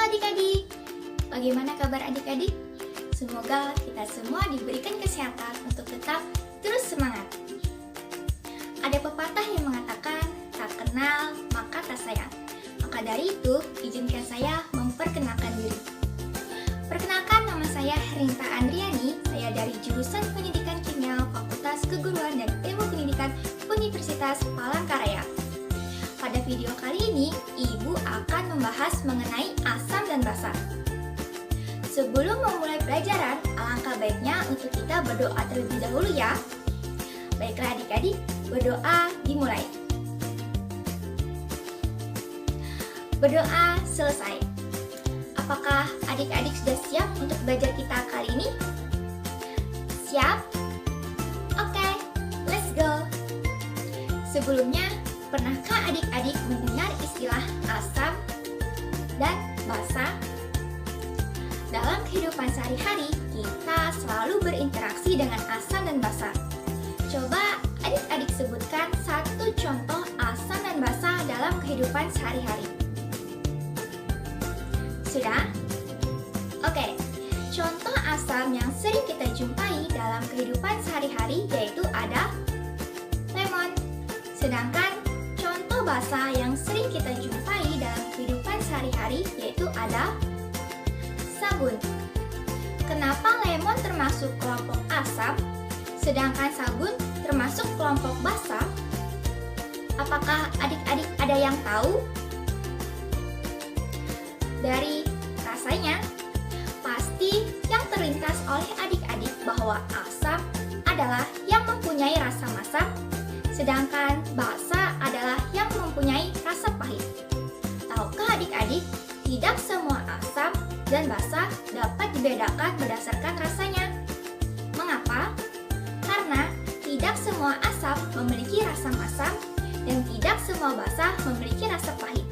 adik-adik, bagaimana kabar adik-adik? Semoga kita semua diberikan kesehatan untuk tetap terus semangat. Ada pepatah yang mengatakan, tak kenal maka tak sayang. Maka dari itu, izinkan saya memperkenalkan diri. Perkenalkan, nama saya Herinta Andriani, saya dari jurusan Pendidikan Kimia Fakultas Keguruan dan Ilmu Pendidikan Universitas Palangkaraya. Pada video kali ini, Ibu akan membahas mengenai asam dan basa. Sebelum memulai pelajaran, alangkah baiknya untuk kita berdoa terlebih dahulu ya. Baiklah adik-adik, berdoa dimulai. Berdoa selesai. Apakah adik-adik sudah siap untuk belajar kita kali ini? Siap? Oke, let's go. Sebelumnya, pernahkah adik-adik mendengar istilah asam dan basa? Dalam kehidupan sehari-hari, kita selalu berinteraksi dengan asam dan basa. Coba adik-adik sebutkan satu contoh asam dan basa dalam kehidupan sehari-hari. Sudah? Oke, contoh asam yang sering kita jumpai dalam kehidupan sehari-hari yaitu ada lemon. Sedangkan contoh basa yang sering kita jumpai dalam kehidupan sehari-hari yaitu ada sabun. Kenapa lemon termasuk kelompok asam, sedangkan sabun termasuk kelompok basa? Apakah adik-adik ada yang tahu? Dari rasanya, pasti yang terlintas oleh adik-adik bahwa asam adalah yang mempunyai rasa masak, sedangkan basa adalah yang mempunyai rasa pahit. Tahukah adik-adik, tidak semua asam dan basa dapat dibedakan berdasarkan rasanya. Mengapa? Karena tidak semua asam memiliki rasa masam dan tidak semua basa memiliki rasa pahit.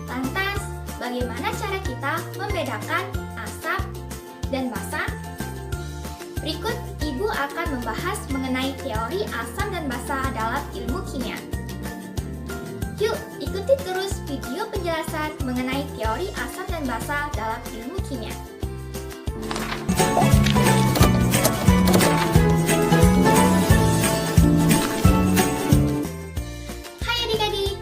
Lantas, bagaimana cara kita membedakan asam dan basa? Berikut Ibu akan membahas mengenai teori asam dan basa dalam ilmu kimia. Yuk, ikuti terus video penjelasan mengenai teori asam dan basa dalam ilmu kimia. Hai adik-adik,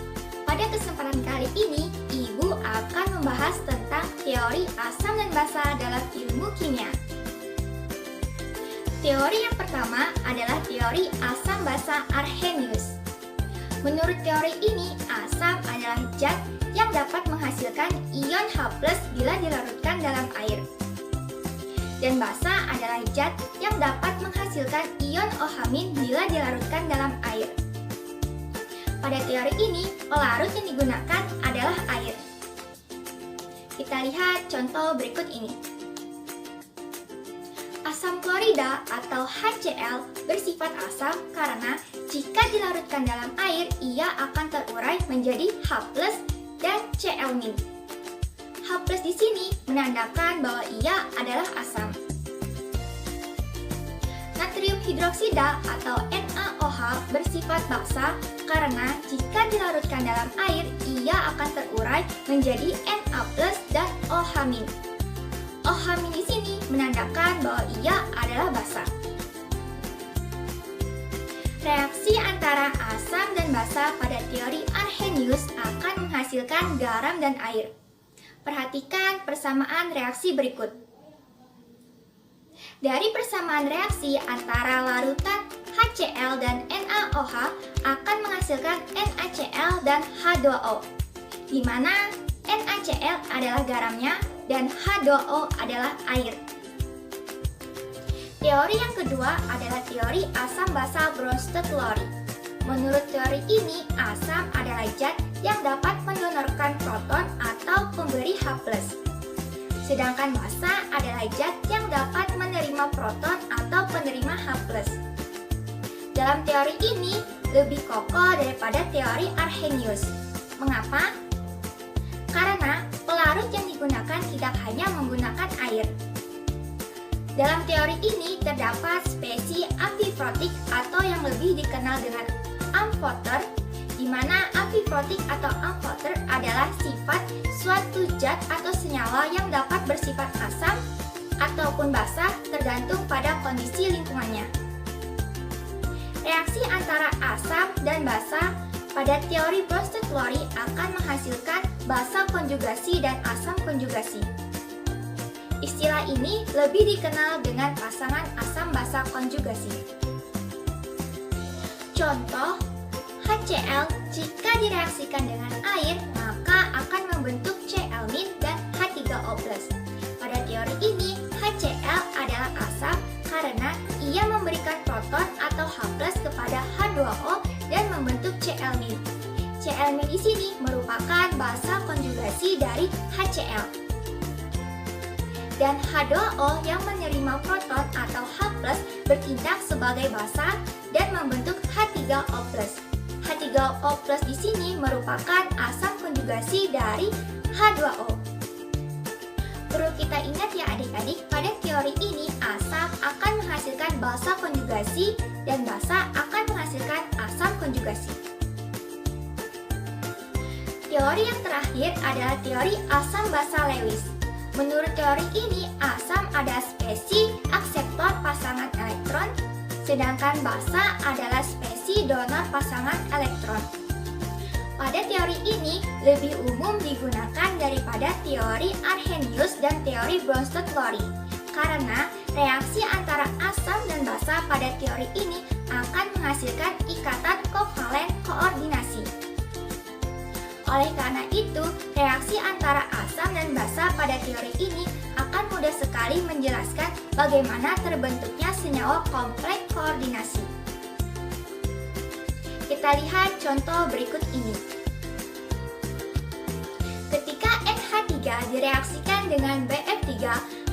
pada kesempatan kali ini Ibu akan membahas tentang teori asam dan basa dalam ilmu kimia. Teori yang pertama adalah teori asam basa Arrhenius. Menurut teori ini, asam adalah zat yang dapat menghasilkan ion H+ bila dilarutkan dalam air. Dan basa adalah zat yang dapat menghasilkan ion OH- bila dilarutkan dalam air. Pada teori ini, pelarut yang digunakan adalah air. Kita lihat contoh berikut ini. Asam klorida atau HCl bersifat asam karena jika dilarutkan dalam air, ia akan terurai menjadi H+ dan Cl-. H+ di sini menandakan bahwa ia adalah asam. Natrium hidroksida atau NaOH bersifat basa karena jika dilarutkan dalam air, ia akan terurai menjadi Na+ dan OH-. OH- di sini menandakan bahwa ia adalah basa. Reaksi antara asam dan basa pada teori Arrhenius akan menghasilkan garam dan air. Perhatikan persamaan reaksi berikut. Dari persamaan reaksi antara larutan HCl dan NaOH akan menghasilkan NaCl dan H2O, di mana NaCl adalah garamnya dan H2O adalah air. Teori yang kedua adalah teori asam basa Bronsted-Lowry. Menurut teori ini, asam adalah zat yang dapat mendonorkan proton atau pemberi H+. Sedangkan basa adalah zat yang dapat menerima proton atau penerima H+. Dalam teori ini, lebih kokoh daripada teori Arrhenius. Mengapa? Karena pelarut yang digunakan tidak hanya menggunakan air. Dalam teori ini terdapat spesies amfiprotik atau yang lebih dikenal dengan amfoter, di mana amfiprotik atau amfoter adalah sifat suatu zat zat atau senyawa yang dapat bersifat asam ataupun basa tergantung pada kondisi lingkungannya. Reaksi antara asam dan basa pada teori Bronsted-Lowry akan menghasilkan basa konjugasi dan asam konjugasi. Istilah ini lebih dikenal dengan pasangan asam-basa konjugasi. Contoh, HCl jika direaksikan dengan air maka akan membentuk Cl- dan H3O+. Pada teori ini, HCl adalah asam karena ia memberikan proton atau H+ kepada H2O dan membentuk Cl-. Cl- di sini merupakan basa konjugasi dari HCl. Dan H2O yang menerima proton atau H+ bertindak sebagai basa dan membentuk H3O+. H3O+ di sini merupakan asam konjugasi dari H2O. Perlu kita ingat ya adik-adik, pada teori ini asam akan menghasilkan basa konjugasi dan basa akan menghasilkan asam konjugasi. Teori yang terakhir adalah teori asam basa Lewis. Menurut teori ini, asam adalah spesies akseptor pasangan elektron, sedangkan basa adalah spesies donor pasangan elektron. Pada teori ini lebih umum digunakan daripada teori Arrhenius dan teori Bronsted-Lowry, karena reaksi antara asam dan basa pada teori ini akan menghasilkan ikatan kovalen koordinasi. Oleh karena itu, reaksi antara asam dan basa pada teori ini akan mudah sekali menjelaskan bagaimana terbentuknya senyawa kompleks koordinasi. Kita lihat contoh berikut ini. Ketika NH3 direaksikan dengan BF3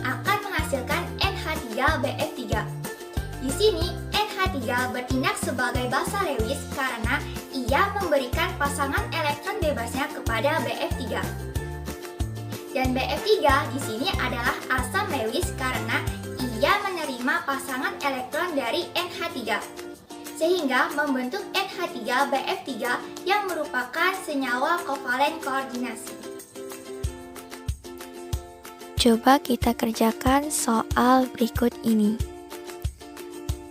akan menghasilkan NH3BF3. Di sini NH3 bertindak sebagai basa Lewis karena ia memberikan pasangan elektron bebasnya kepada BF3. Dan BF3 di sini adalah asam Lewis karena ia menerima pasangan elektron dari NH3, sehingga membentuk NH3BF3 yang merupakan senyawa kovalen koordinasi. Coba kita kerjakan soal berikut ini.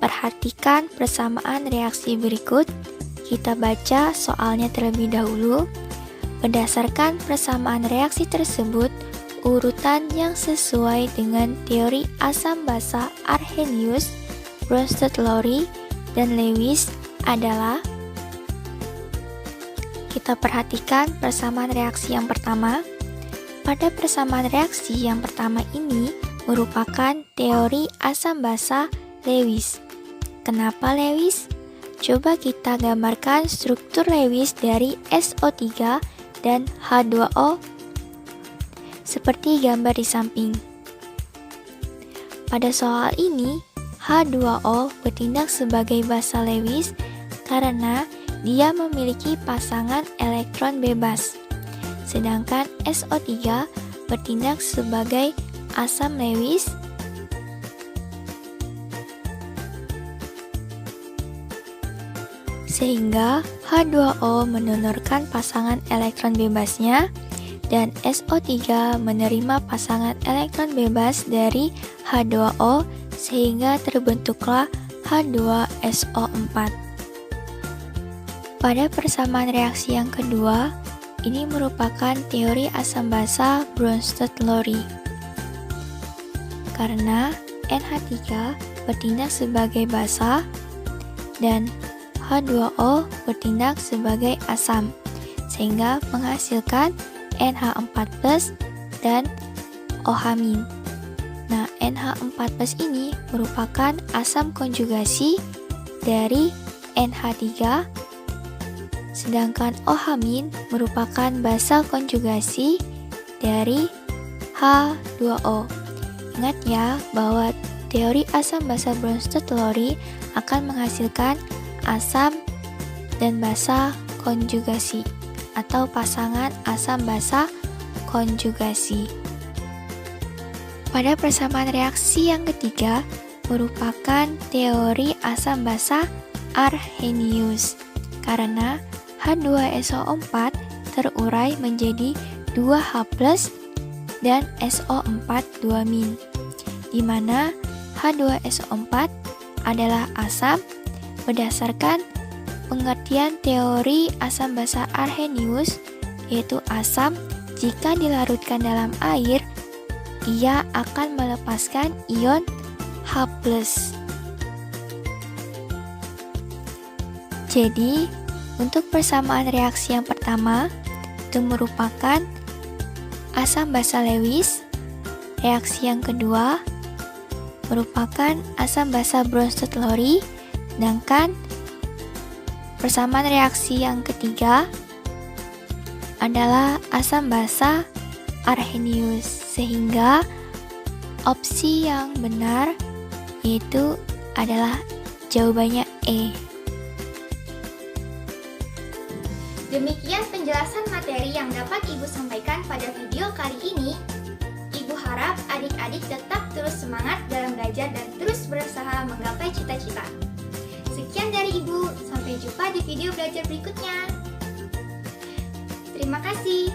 Perhatikan persamaan reaksi berikut. Kita baca soalnya terlebih dahulu. Berdasarkan persamaan reaksi tersebut, urutan yang sesuai dengan teori asam basa Arrhenius, Bronsted-Lowry, dan Lewis adalah. Kita perhatikan persamaan reaksi yang pertama. Pada persamaan reaksi yang pertama ini merupakan teori asam basa Lewis. Kenapa Lewis? Coba kita gambarkan struktur Lewis dari SO3 dan H2O seperti gambar di samping. Pada soal ini, H2O bertindak sebagai basa Lewis karena dia memiliki pasangan elektron bebas. Sedangkan SO3 bertindak sebagai asam Lewis sehingga H2O mendonorkan pasangan elektron bebasnya dan SO3 menerima pasangan elektron bebas dari H2O sehingga terbentuklah H2SO4. Pada persamaan reaksi yang kedua, ini merupakan teori asam basa Bronsted-Lowry. Karena NH3 bertindak sebagai basa dan H2O bertindak sebagai asam, sehingga menghasilkan NH4+ dan OH-. Nah, NH4+ ini merupakan asam konjugasi dari NH3, sedangkan OH- merupakan basa konjugasi dari H2O. Ingat ya bahwa teori asam basa Bronsted-Lowry akan menghasilkan asam dan basa konjugasi atau pasangan asam basa konjugasi. Pada persamaan reaksi yang ketiga merupakan teori asam basa Arrhenius karena H2SO4 terurai menjadi 2H+ dan SO4 2-, di mana H2SO4 adalah asam berdasarkan pengertian teori asam basa Arrhenius, yaitu asam jika dilarutkan dalam air, ia akan melepaskan ion H+. Jadi, untuk persamaan reaksi yang pertama, itu merupakan asam basa Lewis. Reaksi yang kedua merupakan asam basa Bronsted-Lowry, sedangkan persamaan reaksi yang ketiga adalah asam basa Arrhenius, sehingga opsi yang benar yaitu adalah jawabannya E. Demikian penjelasan materi yang dapat Ibu sampaikan pada video kali ini. Ibu harap adik-adik tetap terus semangat dalam belajar dan terus berusaha menggapai cita-cita. Sekian dari Ibu, sampai jumpa di video belajar berikutnya. Terima kasih.